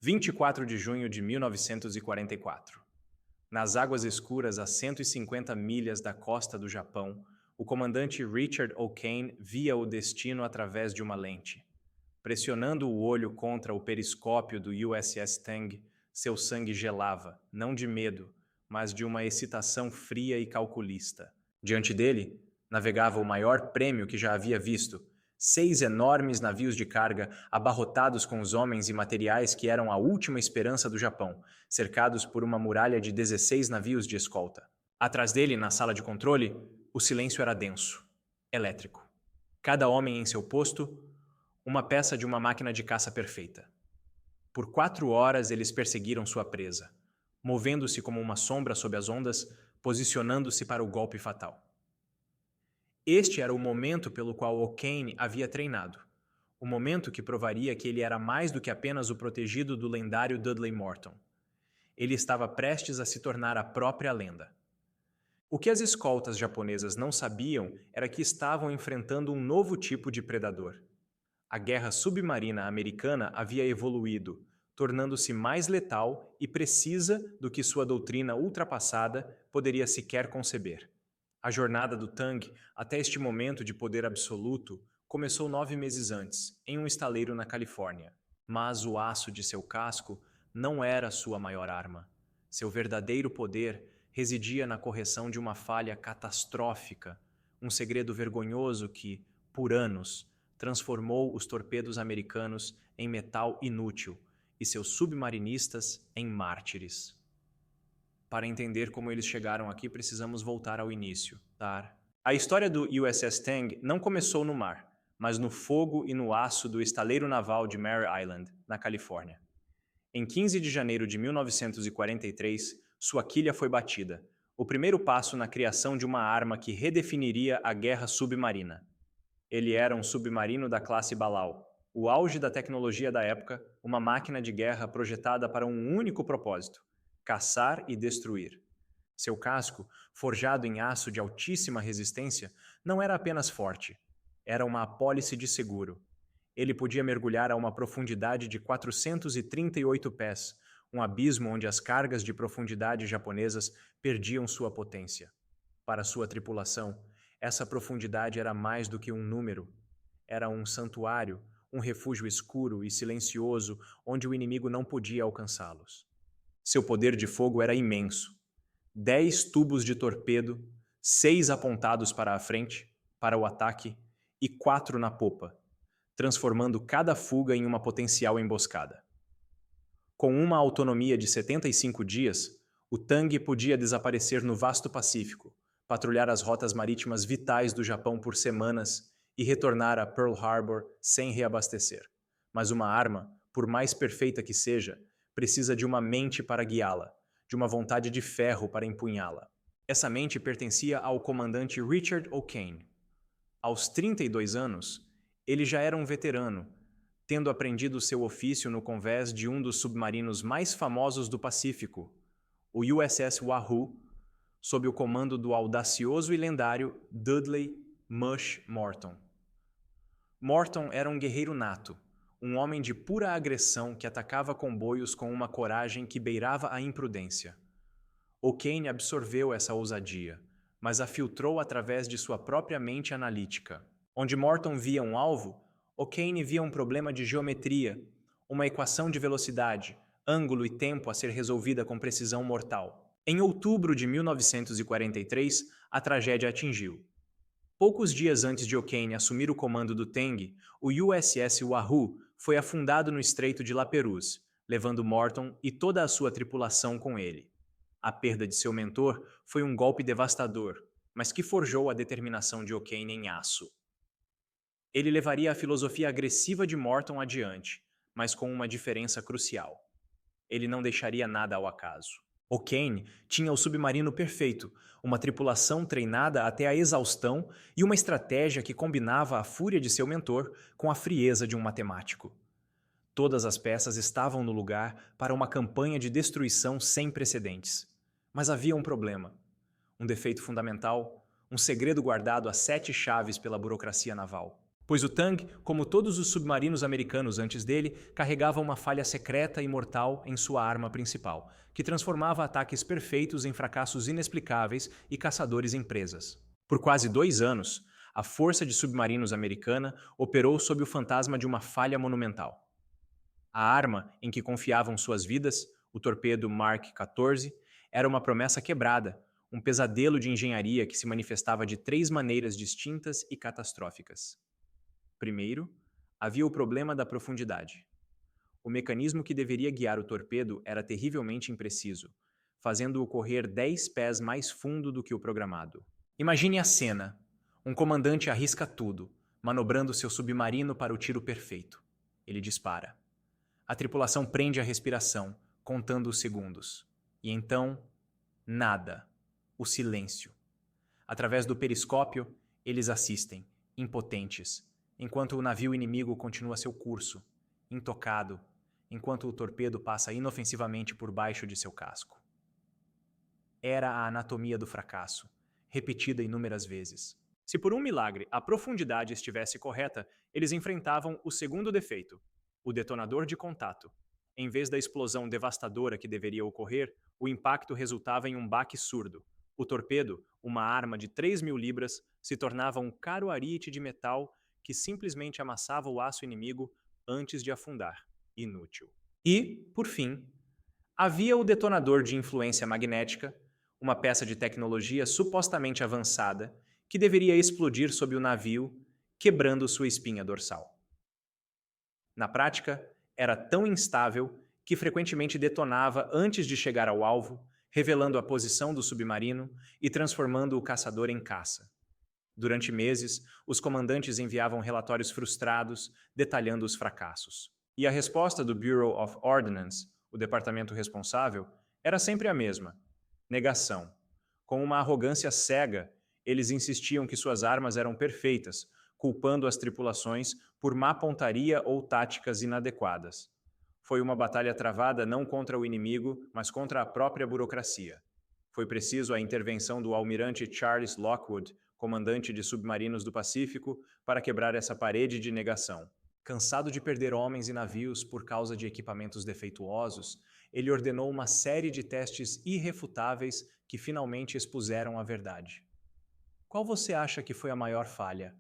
24 de junho de 1944. Nas águas escuras a 150 milhas da costa do Japão, o comandante Richard O'Kane via o destino através de uma lente. Pressionando o olho contra o periscópio do USS Tang, seu sangue gelava, não de medo, mas de uma excitação fria e calculista. Diante dele, navegava o maior prêmio que já havia visto: 6 enormes navios de carga abarrotados com os homens e materiais que eram a última esperança do Japão, cercados por uma muralha de 16 navios de escolta. Atrás dele, na sala de controle, o silêncio era denso, elétrico. Cada homem em seu posto, uma peça de uma máquina de caça perfeita. Por 4 horas eles perseguiram sua presa, movendo-se como uma sombra sob as ondas, posicionando-se para o golpe fatal. Este era o momento pelo qual O'Kane havia treinado. O momento que provaria que ele era mais do que apenas o protegido do lendário Dudley Morton. Ele estava prestes a se tornar a própria lenda. O que as escoltas japonesas não sabiam era que estavam enfrentando um novo tipo de predador. A guerra submarina americana havia evoluído, tornando-se mais letal e precisa do que sua doutrina ultrapassada poderia sequer conceber. A jornada do Tang até este momento de poder absoluto começou 9 meses antes, em um estaleiro na Califórnia. Mas o aço de seu casco não era sua maior arma. Seu verdadeiro poder residia na correção de uma falha catastrófica, um segredo vergonhoso que, por anos, transformou os torpedos americanos em metal inútil e seus submarinistas em mártires. Para entender como eles chegaram aqui, precisamos voltar ao início, tá? A história do USS Tang não começou no mar, mas no fogo e no aço do estaleiro naval de Mare Island, na Califórnia. Em 15 de janeiro de 1943, sua quilha foi batida, o primeiro passo na criação de uma arma que redefiniria a guerra submarina. Ele era um submarino da classe Balau, o auge da tecnologia da época, uma máquina de guerra projetada para um único propósito: caçar e destruir. Seu casco, forjado em aço de altíssima resistência, não era apenas forte, era uma apólice de seguro. Ele podia mergulhar a uma profundidade de 438 pés, um abismo onde as cargas de profundidade japonesas perdiam sua potência. Para sua tripulação, essa profundidade era mais do que um número. Era um santuário, um refúgio escuro e silencioso onde o inimigo não podia alcançá-los. Seu poder de fogo era imenso. 10 tubos de torpedo, 6 apontados para a frente, para o ataque, e 4 na popa, transformando cada fuga em uma potencial emboscada. Com uma autonomia de 75 dias, o Tang podia desaparecer no vasto Pacífico, patrulhar as rotas marítimas vitais do Japão por semanas e retornar a Pearl Harbor sem reabastecer. Mas uma arma, por mais perfeita que seja, precisa de uma mente para guiá-la, de uma vontade de ferro para empunhá-la. Essa mente pertencia ao comandante Richard O'Kane. Aos 32 anos, ele já era um veterano, tendo aprendido seu ofício no convés de um dos submarinos mais famosos do Pacífico, o USS Wahoo, sob o comando do audacioso e lendário Dudley "Mush" Morton. Morton era um guerreiro nato, um homem de pura agressão que atacava comboios com uma coragem que beirava a imprudência. O'Kane absorveu essa ousadia, mas a filtrou através de sua própria mente analítica. Onde Morton via um alvo, O'Kane via um problema de geometria, uma equação de velocidade, ângulo e tempo a ser resolvida com precisão mortal. Em outubro de 1943, a tragédia atingiu. Poucos dias antes de O'Kane assumir o comando do Tang, o USS Wahoo foi afundado no Estreito de La Perouse, levando Morton e toda a sua tripulação com ele. A perda de seu mentor foi um golpe devastador, mas que forjou a determinação de O'Kane em aço. Ele levaria a filosofia agressiva de Morton adiante, mas com uma diferença crucial. Ele não deixaria nada ao acaso. O'Kane tinha o submarino perfeito, uma tripulação treinada até a exaustão e uma estratégia que combinava a fúria de seu mentor com a frieza de um matemático. Todas as peças estavam no lugar para uma campanha de destruição sem precedentes. Mas havia um problema, um defeito fundamental, um segredo guardado a 7 chaves pela burocracia naval. Pois o Tang, como todos os submarinos americanos antes dele, carregava uma falha secreta e mortal em sua arma principal, que transformava ataques perfeitos em fracassos inexplicáveis e caçadores em presas. Por quase 2 anos, a Força de Submarinos Americana operou sob o fantasma de uma falha monumental. A arma em que confiavam suas vidas, o torpedo Mark 14, era uma promessa quebrada, um pesadelo de engenharia que se manifestava de 3 maneiras distintas e catastróficas. Primeiro, havia o problema da profundidade. O mecanismo que deveria guiar o torpedo era terrivelmente impreciso, fazendo-o correr 10 pés mais fundo do que o programado. Imagine a cena. Um comandante arrisca tudo, manobrando seu submarino para o tiro perfeito. Ele dispara. A tripulação prende a respiração, contando os segundos. E então, nada. O silêncio. Através do periscópio, eles assistem, impotentes, enquanto o navio inimigo continua seu curso, intocado, enquanto o torpedo passa inofensivamente por baixo de seu casco. Era a anatomia do fracasso, repetida inúmeras vezes. Se por um milagre a profundidade estivesse correta, eles enfrentavam o segundo defeito, o detonador de contato. Em vez da explosão devastadora que deveria ocorrer, o impacto resultava em um baque surdo. O torpedo, uma arma de 3.000 libras, se tornava um caro ariete de metal que simplesmente amassava o aço inimigo antes de afundar. Inútil. E, por fim, havia o detonador de influência magnética, uma peça de tecnologia supostamente avançada que deveria explodir sob o navio, quebrando sua espinha dorsal. Na prática, era tão instável que frequentemente detonava antes de chegar ao alvo, revelando a posição do submarino e transformando o caçador em caça. Durante meses, os comandantes enviavam relatórios frustrados, detalhando os fracassos. E a resposta do Bureau of Ordnance, o departamento responsável, era sempre a mesma: negação. Com uma arrogância cega, eles insistiam que suas armas eram perfeitas, culpando as tripulações por má pontaria ou táticas inadequadas. Foi uma batalha travada não contra o inimigo, mas contra a própria burocracia. Foi preciso a intervenção do almirante Charles Lockwood, comandante de submarinos do Pacífico, para quebrar essa parede de negação. Cansado de perder homens e navios por causa de equipamentos defeituosos, ele ordenou uma série de testes irrefutáveis que finalmente expuseram a verdade. Qual você acha que foi a maior falha?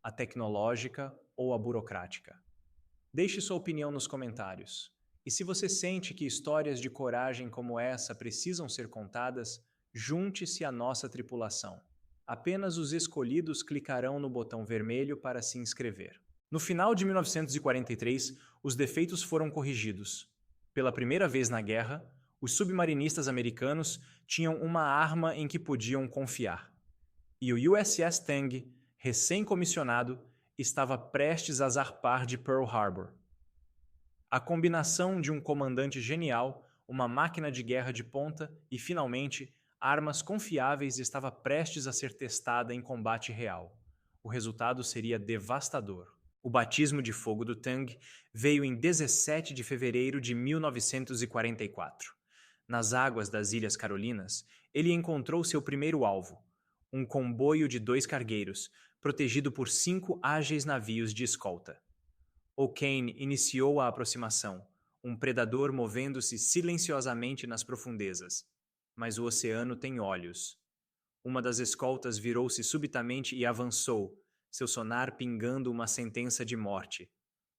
A tecnológica ou a burocrática? Deixe sua opinião nos comentários. E se você sente que histórias de coragem como essa precisam ser contadas, junte-se à nossa tripulação. Apenas os escolhidos clicarão no botão vermelho para se inscrever. No final de 1943, os defeitos foram corrigidos. Pela primeira vez na guerra, os submarinistas americanos tinham uma arma em que podiam confiar. E o USS Tang, recém-comissionado, estava prestes a zarpar de Pearl Harbor. A combinação de um comandante genial, uma máquina de guerra de ponta e, finalmente, armas confiáveis estava prestes a ser testada em combate real. O resultado seria devastador. O batismo de fogo do Tang veio em 17 de fevereiro de 1944. Nas águas das Ilhas Carolinas, ele encontrou seu primeiro alvo, um comboio de 2 cargueiros, protegido por 5 ágeis navios de escolta. O'Kane iniciou a aproximação, um predador movendo-se silenciosamente nas profundezas. Mas o oceano tem olhos. Uma das escoltas virou-se subitamente e avançou, seu sonar pingando uma sentença de morte.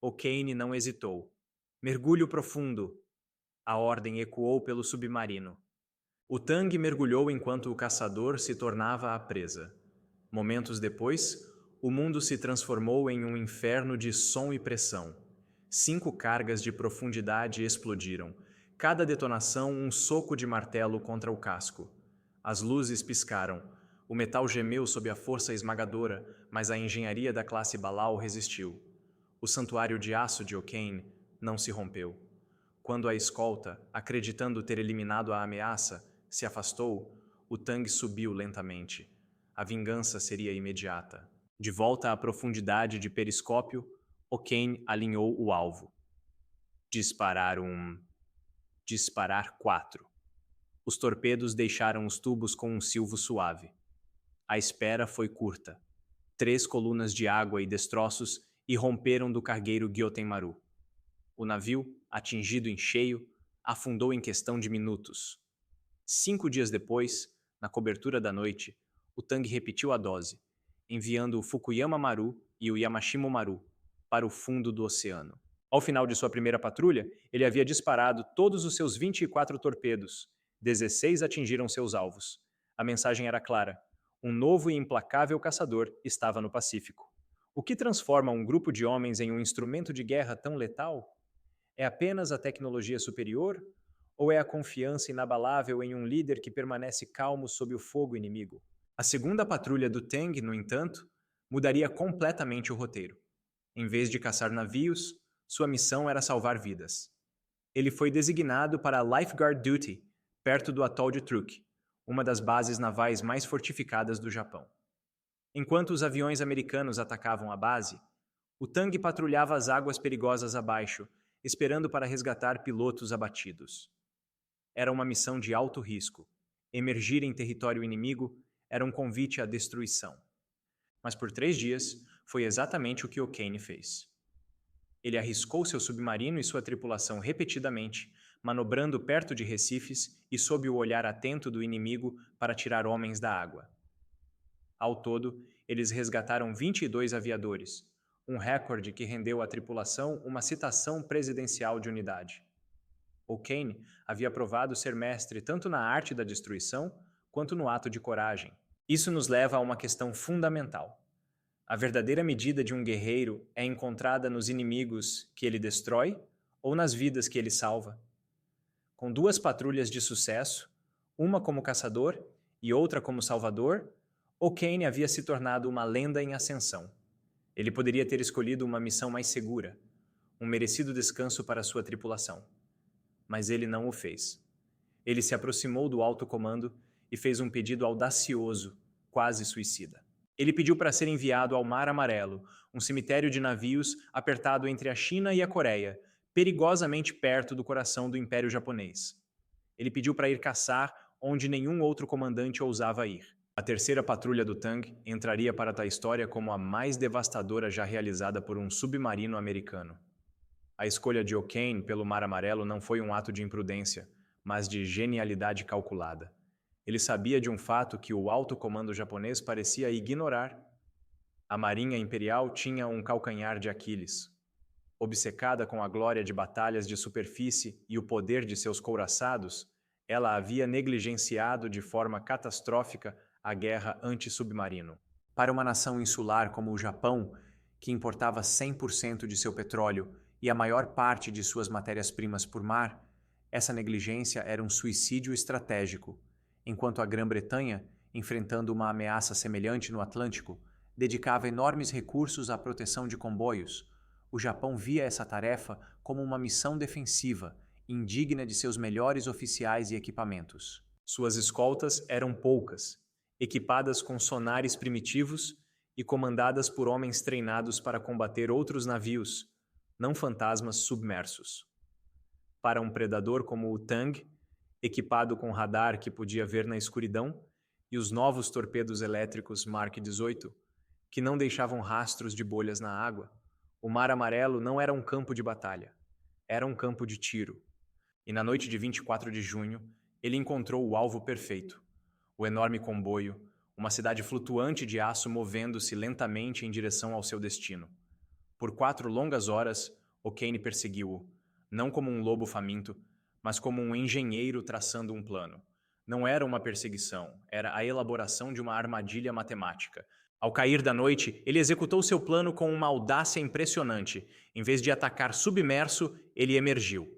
O'Kane não hesitou. Mergulho profundo! A ordem ecoou pelo submarino. O Tang mergulhou enquanto o caçador se tornava a presa. Momentos depois, o mundo se transformou em um inferno de som e pressão. 5 cargas de profundidade explodiram, cada detonação um soco de martelo contra o casco. As luzes piscaram, o metal gemeu sob a força esmagadora, mas a engenharia da classe Balao resistiu. O santuário de aço de O'Kane não se rompeu. Quando a escolta, acreditando ter eliminado a ameaça, se afastou, o Tang subiu lentamente. A vingança seria imediata. De volta à profundidade de periscópio, O'Kane alinhou o alvo. Disparar 4. Os torpedos deixaram os tubos com um silvo suave. A espera foi curta. 3 colunas de água e destroços irromperam do cargueiro Gyotenmaru. O navio, atingido em cheio, afundou em questão de minutos. 5 dias depois, na cobertura da noite, o Tang repetiu a dose, enviando o Fukuyama Maru e o Yamashimo Maru para o fundo do oceano. Ao final de sua primeira patrulha, ele havia disparado todos os seus 24 torpedos. 16 atingiram seus alvos. A mensagem era clara: um novo e implacável caçador estava no Pacífico. O que transforma um grupo de homens em um instrumento de guerra tão letal? É apenas a tecnologia superior? Ou é a confiança inabalável em um líder que permanece calmo sob o fogo inimigo? A segunda patrulha do Tang, no entanto, mudaria completamente o roteiro. Em vez de caçar navios, sua missão era salvar vidas. Ele foi designado para Lifeguard Duty, perto do atol de Truk, uma das bases navais mais fortificadas do Japão. Enquanto os aviões americanos atacavam a base, o Tang patrulhava as águas perigosas abaixo, esperando para resgatar pilotos abatidos. Era uma missão de alto risco. Emergir em território inimigo era um convite à destruição. Mas por 3 dias, foi exatamente o que O'Kane fez. Ele arriscou seu submarino e sua tripulação repetidamente, manobrando perto de recifes e sob o olhar atento do inimigo para tirar homens da água. Ao todo, eles resgataram 22 aviadores, um recorde que rendeu à tripulação uma citação presidencial de unidade. O'Kane havia provado ser mestre tanto na arte da destruição quanto no ato de coragem. Isso nos leva a uma questão fundamental. A verdadeira medida de um guerreiro é encontrada nos inimigos que ele destrói ou nas vidas que ele salva. Com 2 patrulhas de sucesso, uma como caçador e outra como salvador, O'Kane havia se tornado uma lenda em ascensão. Ele poderia ter escolhido uma missão mais segura, um merecido descanso para sua tripulação. Mas ele não o fez. Ele se aproximou do alto comando e fez um pedido audacioso, quase suicida. Ele pediu para ser enviado ao Mar Amarelo, um cemitério de navios apertado entre a China e a Coreia, perigosamente perto do coração do Império Japonês. Ele pediu para ir caçar onde nenhum outro comandante ousava ir. A terceira patrulha do Tang entraria para a história como a mais devastadora já realizada por um submarino americano. A escolha de O'Kane pelo Mar Amarelo não foi um ato de imprudência, mas de genialidade calculada. Ele sabia de um fato que o alto comando japonês parecia ignorar. A Marinha Imperial tinha um calcanhar de Aquiles. Obcecada com a glória de batalhas de superfície e o poder de seus couraçados, ela havia negligenciado de forma catastrófica a guerra anti-submarino. Para uma nação insular como o Japão, que importava 100% de seu petróleo e a maior parte de suas matérias-primas por mar, essa negligência era um suicídio estratégico. Enquanto a Grã-Bretanha, enfrentando uma ameaça semelhante no Atlântico, dedicava enormes recursos à proteção de comboios, o Japão via essa tarefa como uma missão defensiva, indigna de seus melhores oficiais e equipamentos. Suas escoltas eram poucas, equipadas com sonares primitivos e comandadas por homens treinados para combater outros navios, não fantasmas submersos. Para um predador como o Tang, equipado com radar que podia ver na escuridão, e os novos torpedos elétricos Mark 18, que não deixavam rastros de bolhas na água, o Mar Amarelo não era um campo de batalha, era um campo de tiro. E na noite de 24 de junho, ele encontrou o alvo perfeito, o enorme comboio, uma cidade flutuante de aço movendo-se lentamente em direção ao seu destino. Por 4 longas horas, O'Kane perseguiu-o, não como um lobo faminto, mas como um engenheiro traçando um plano. Não era uma perseguição, era a elaboração de uma armadilha matemática. Ao cair da noite, ele executou seu plano com uma audácia impressionante. Em vez de atacar submerso, ele emergiu.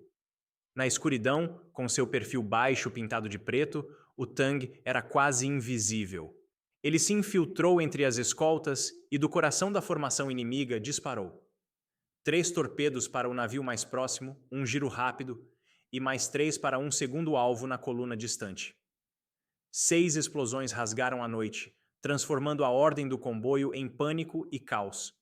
Na escuridão, com seu perfil baixo pintado de preto, o Tang era quase invisível. Ele se infiltrou entre as escoltas e do coração da formação inimiga disparou. 3 torpedos para o navio mais próximo, um giro rápido, e mais 3 para um segundo alvo na coluna distante. 6 explosões rasgaram a noite, transformando a ordem do comboio em pânico e caos.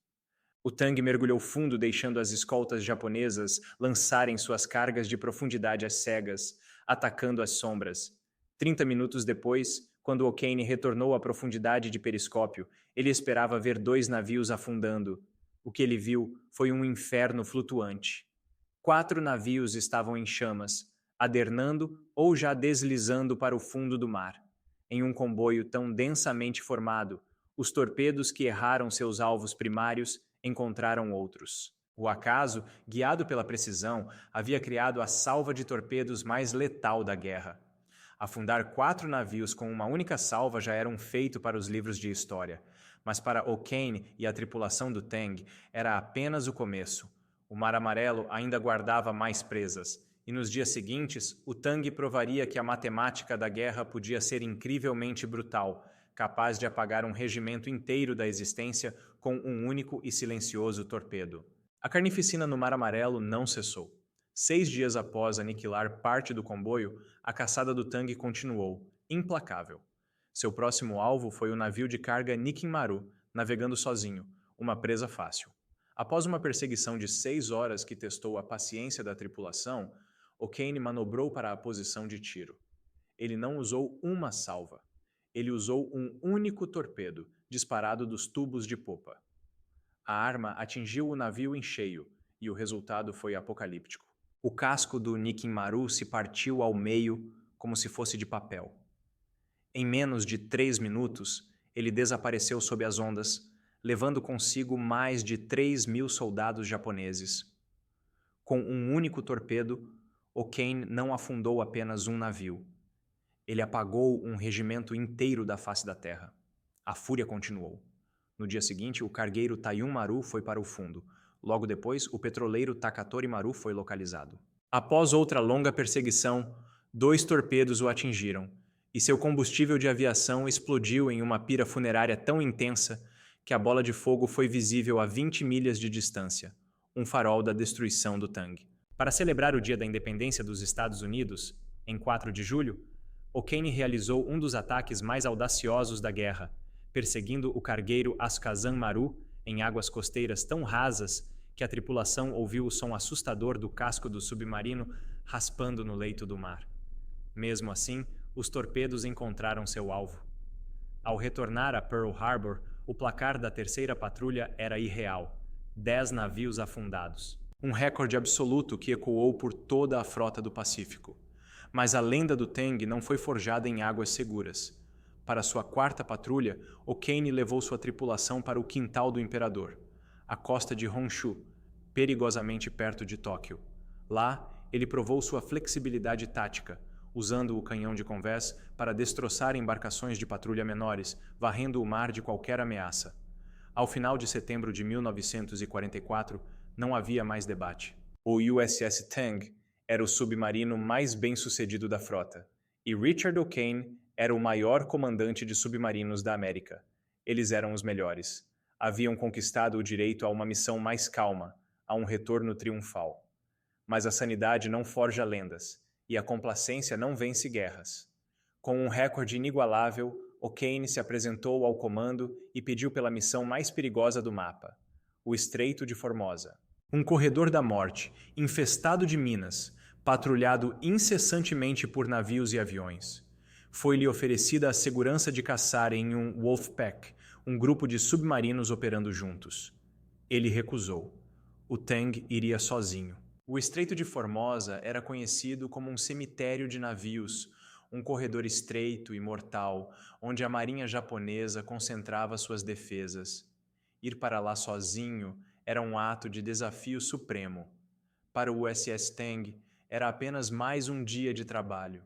O Tang mergulhou fundo, deixando as escoltas japonesas lançarem suas cargas de profundidade às cegas, atacando as sombras. 30 minutos depois, Quando O'Kane retornou à profundidade de periscópio, ele esperava ver 2 navios afundando. O que ele viu foi um inferno flutuante. 4 navios estavam em chamas, adernando ou já deslizando para o fundo do mar. Em um comboio tão densamente formado, os torpedos que erraram seus alvos primários encontraram outros. O acaso, guiado pela precisão, havia criado a salva de torpedos mais letal da guerra. Afundar 4 navios com uma única salva já era um feito para os livros de história, mas para O'Kane e a tripulação do Tang era apenas o começo. O Mar Amarelo ainda guardava mais presas, e nos dias seguintes, o Tang provaria que a matemática da guerra podia ser incrivelmente brutal, capaz de apagar um regimento inteiro da existência com um único e silencioso torpedo. A carnificina no Mar Amarelo não cessou. 6 dias após aniquilar parte do comboio, a caçada do Tang continuou, implacável. Seu próximo alvo foi o navio de carga Nikin Maru, navegando sozinho, uma presa fácil. Após uma perseguição de 6 horas que testou a paciência da tripulação, O'Kane manobrou para a posição de tiro. Ele não usou uma salva. Ele usou um único torpedo, disparado dos tubos de popa. A arma atingiu o navio em cheio, e o resultado foi apocalíptico. O casco do Nikin Maru se partiu ao meio como se fosse de papel. Em menos de 3 minutos, ele desapareceu sob as ondas, levando consigo mais de 3.000 soldados japoneses. Com um único torpedo, O'Kane não afundou apenas um navio. Ele apagou um regimento inteiro da face da terra. A fúria continuou. No dia seguinte, o cargueiro Taiun Maru foi para o fundo. Logo depois, o petroleiro Takatori Maru foi localizado. Após outra longa perseguição, 2 torpedos o atingiram, e seu combustível de aviação explodiu em uma pira funerária tão intensa que a bola de fogo foi visível a 20 milhas de distância, um farol da destruição do Tang. Para celebrar o Dia da Independência dos Estados Unidos, em 4 de julho, O'Kane realizou um dos ataques mais audaciosos da guerra, perseguindo o cargueiro Askazan Maru em águas costeiras tão rasas que a tripulação ouviu o som assustador do casco do submarino raspando no leito do mar. Mesmo assim, os torpedos encontraram seu alvo. Ao retornar a Pearl Harbor, o placar da terceira patrulha era irreal: 10 navios afundados. Um recorde absoluto que ecoou por toda a frota do Pacífico. Mas a lenda do Tang não foi forjada em águas seguras. Para sua 4ª patrulha, O'Kane levou sua tripulação para o quintal do imperador, a costa de Honshu, perigosamente perto de Tóquio. Lá, ele provou sua flexibilidade tática, usando o canhão de convés para destroçar embarcações de patrulha menores, varrendo o mar de qualquer ameaça. Ao final de setembro de 1944, não havia mais debate. O USS Tang era o submarino mais bem-sucedido da frota, e Richard O'Kane era o maior comandante de submarinos da América. Eles eram os melhores. Haviam conquistado o direito a uma missão mais calma, a um retorno triunfal. Mas a sanidade não forja lendas, e a complacência não vence guerras. Com um recorde inigualável, O'Kane se apresentou ao comando e pediu pela missão mais perigosa do mapa, o Estreito de Formosa. Um corredor da morte, infestado de minas, patrulhado incessantemente por navios e aviões. Foi-lhe oferecida a segurança de caçar em um Wolfpack, um grupo de submarinos operando juntos. Ele recusou. O Tang iria sozinho. O Estreito de Formosa era conhecido como um cemitério de navios, um corredor estreito e mortal, onde a marinha japonesa concentrava suas defesas. Ir para lá sozinho era um ato de desafio supremo. Para o USS Tang, era apenas mais um dia de trabalho.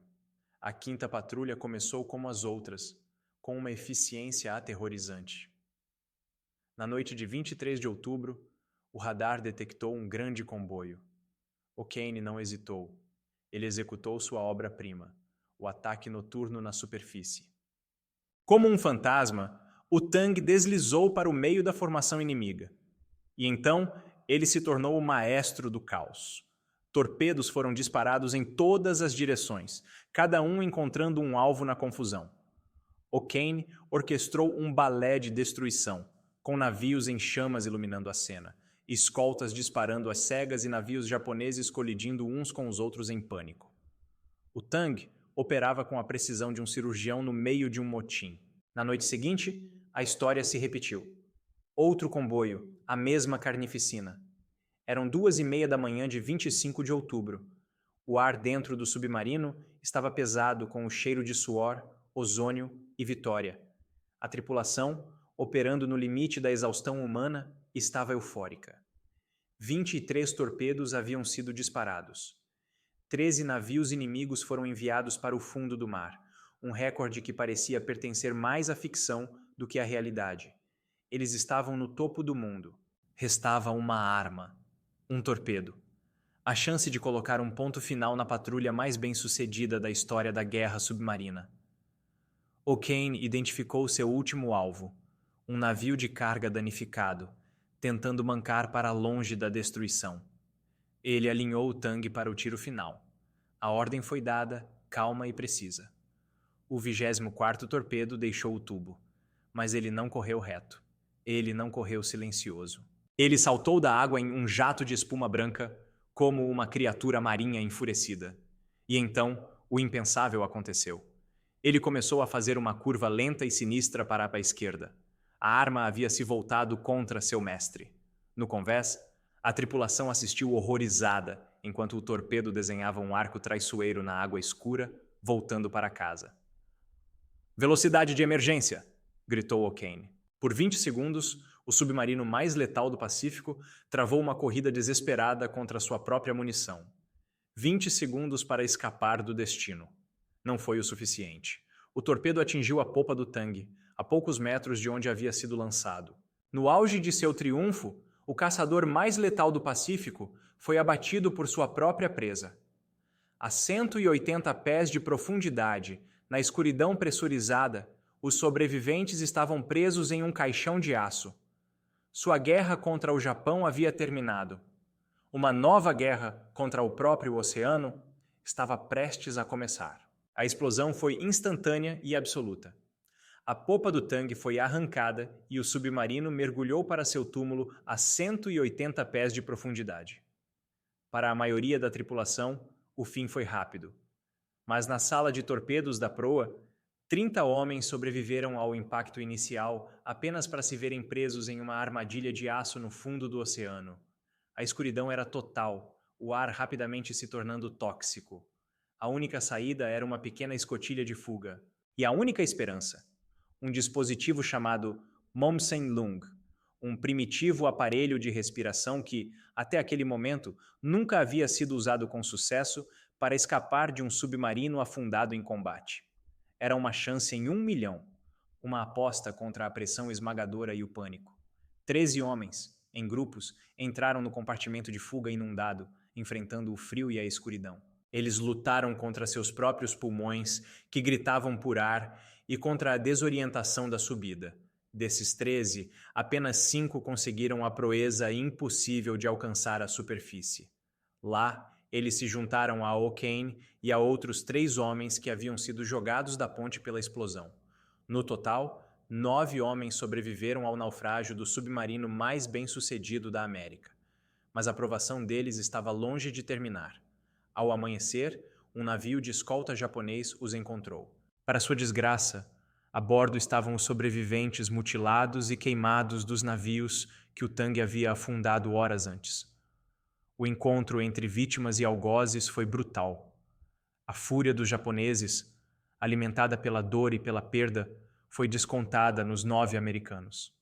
A 5ª patrulha começou como as outras, com uma eficiência aterrorizante. Na noite de 23 de outubro, o radar detectou um grande comboio. O'Kane não hesitou. Ele executou sua obra-prima, o ataque noturno na superfície. Como um fantasma, o Tang deslizou para o meio da formação inimiga. E então, ele se tornou o maestro do caos. Torpedos foram disparados em todas as direções, cada um encontrando um alvo na confusão. O'Kane orquestrou um balé de destruição, com navios em chamas iluminando a cena, escoltas disparando às cegas e navios japoneses colidindo uns com os outros em pânico. O Tang, operava com a precisão de um cirurgião no meio de um motim. Na noite seguinte, a história se repetiu. Outro comboio, a mesma carnificina. Eram 2:30 da manhã de 25 de outubro. O ar dentro do submarino estava pesado com o cheiro de suor, ozônio e vitória. A tripulação, operando no limite da exaustão humana, estava eufórica. 23 torpedos haviam sido disparados. 13 navios inimigos foram enviados para o fundo do mar, um recorde que parecia pertencer mais à ficção do que à realidade. Eles estavam no topo do mundo. Restava uma arma, um torpedo. A chance de colocar um ponto final na patrulha mais bem-sucedida da história da guerra submarina. O'Kane identificou seu último alvo, um navio de carga danificado, tentando mancar para longe da destruição. Ele alinhou o tangue para o tiro final. A ordem foi dada, calma e precisa. O 24º torpedo deixou o tubo, mas ele não correu reto. Ele não correu silencioso. Ele saltou da água em um jato de espuma branca, como uma criatura marinha enfurecida. E então, o impensável aconteceu. Ele começou a fazer uma curva lenta e sinistra para a esquerda. A arma havia se voltado contra seu mestre. No convés, a tripulação assistiu horrorizada enquanto o torpedo desenhava um arco traiçoeiro na água escura, voltando para casa. "Velocidade de emergência!" gritou O'Kane. Por 20 segundos, o submarino mais letal do Pacífico travou uma corrida desesperada contra sua própria munição. 20 segundos para escapar do destino. Não foi o suficiente. O torpedo atingiu a popa do tangue, a poucos metros de onde havia sido lançado. No auge de seu triunfo, o caçador mais letal do Pacífico foi abatido por sua própria presa. A 180 pés de profundidade, na escuridão pressurizada, os sobreviventes estavam presos em um caixão de aço. Sua guerra contra o Japão havia terminado. Uma nova guerra contra o próprio oceano estava prestes a começar. A explosão foi instantânea e absoluta. A popa do tangue foi arrancada e o submarino mergulhou para seu túmulo a 180 pés de profundidade. Para a maioria da tripulação, o fim foi rápido. Mas na sala de torpedos da proa, 30 homens sobreviveram ao impacto inicial apenas para se verem presos em uma armadilha de aço no fundo do oceano. A escuridão era total, o ar rapidamente se tornando tóxico. A única saída era uma pequena escotilha de fuga. E a única esperança, um dispositivo chamado Momsen-Lung, um primitivo aparelho de respiração que, até aquele momento, nunca havia sido usado com sucesso para escapar de um submarino afundado em combate. Era uma chance em 1 milhão, uma aposta contra a pressão esmagadora e o pânico. 13 homens, em grupos, entraram no compartimento de fuga inundado, enfrentando o frio e a escuridão. Eles lutaram contra seus próprios pulmões, que gritavam por ar, e contra a desorientação da subida. Desses 13, apenas 5 conseguiram a proeza impossível de alcançar a superfície. Lá, eles se juntaram a O'Kane e a outros 3 homens que haviam sido jogados da ponte pela explosão. No total, 9 homens sobreviveram ao naufrágio do submarino mais bem-sucedido da América. Mas a provação deles estava longe de terminar. Ao amanhecer, um navio de escolta japonês os encontrou. Para sua desgraça, a bordo estavam os sobreviventes mutilados e queimados dos navios que o tangue havia afundado horas antes. O encontro entre vítimas e algozes foi brutal. A fúria dos japoneses, alimentada pela dor e pela perda, foi descontada nos 9 americanos.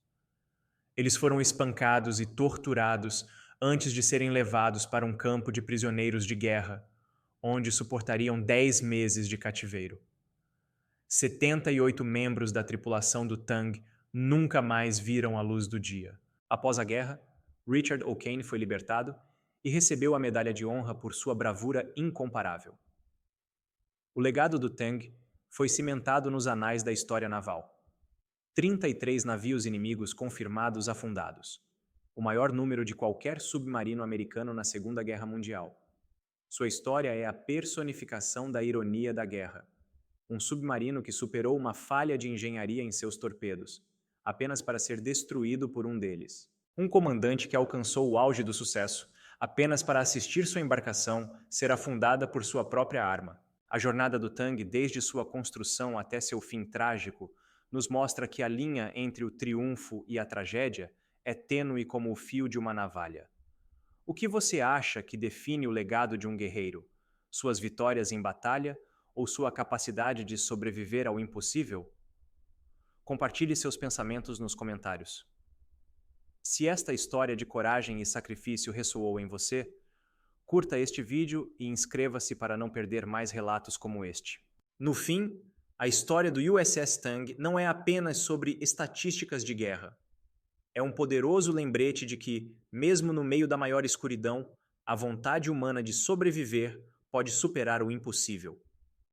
Eles foram espancados e torturados antes de serem levados para um campo de prisioneiros de guerra, onde suportariam 10 meses de cativeiro. 78 membros da tripulação do Tang nunca mais viram a luz do dia. Após a guerra, Richard O'Kane foi libertado e recebeu a medalha de honra por sua bravura incomparável. O legado do Tang foi cimentado nos anais da história naval. 33 navios inimigos confirmados afundados, o maior número de qualquer submarino americano na Segunda Guerra Mundial. Sua história é a personificação da ironia da guerra. Um submarino que superou uma falha de engenharia em seus torpedos, apenas para ser destruído por um deles. Um comandante que alcançou o auge do sucesso, apenas para assistir sua embarcação ser afundada por sua própria arma. A jornada do Tang, desde sua construção até seu fim trágico, nos mostra que a linha entre o triunfo e a tragédia é tênue como o fio de uma navalha. O que você acha que define o legado de um guerreiro? Suas vitórias em batalha ou sua capacidade de sobreviver ao impossível? Compartilhe seus pensamentos nos comentários. Se esta história de coragem e sacrifício ressoou em você, curta este vídeo e inscreva-se para não perder mais relatos como este. No fim, a história do USS Tang não é apenas sobre estatísticas de guerra. É um poderoso lembrete de que, mesmo no meio da maior escuridão, a vontade humana de sobreviver pode superar o impossível.